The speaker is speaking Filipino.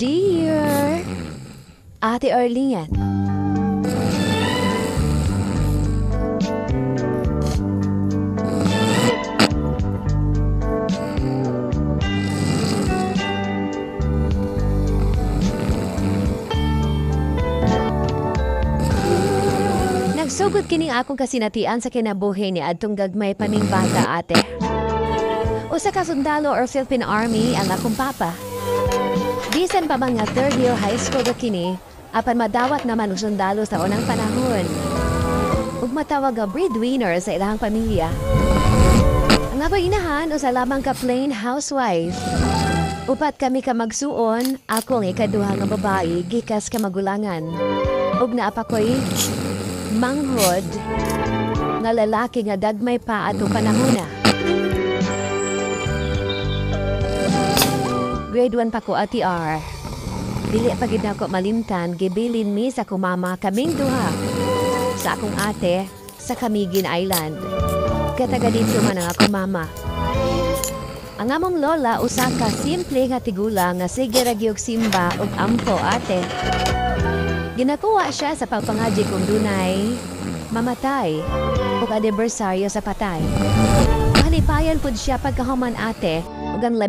Dear Ate Arlene. Nagsugod kini akong kasinatian sa kinabuhi ni adtong gagmay paning bata ate. Usa ka sundalo or Philippine Army ang akong papa. Bisan pa mga third year high school na kini, apan madawat naman og sundalo sa unang panahon. Ug matawag nga breadwinner sa ilang pamilya. Ang ako inahan o sa lamang ka plain housewife. Upat kami ka magsuon, ako ang ikaduha nga babae, gikas ka magulangan. Ug naapa ko'y manghod nga lalaki nga dagmay pa ato panahona. Grade 1 pa ko ati R. Dili pa gid nako malimtan, gibilin mi sa kumama kaming duha sa akong ate sa Camiguin Island. Kataga dito man ang akong mama. Ang among lola usa ka simple nga tigula nga sige ra gyud simba ug ampo ate. Ginakuha siya sa pagpangadji kung dunay mamatay ug anibersaryo sa patay. Halipayan pud siya pagkahuman ate ug ang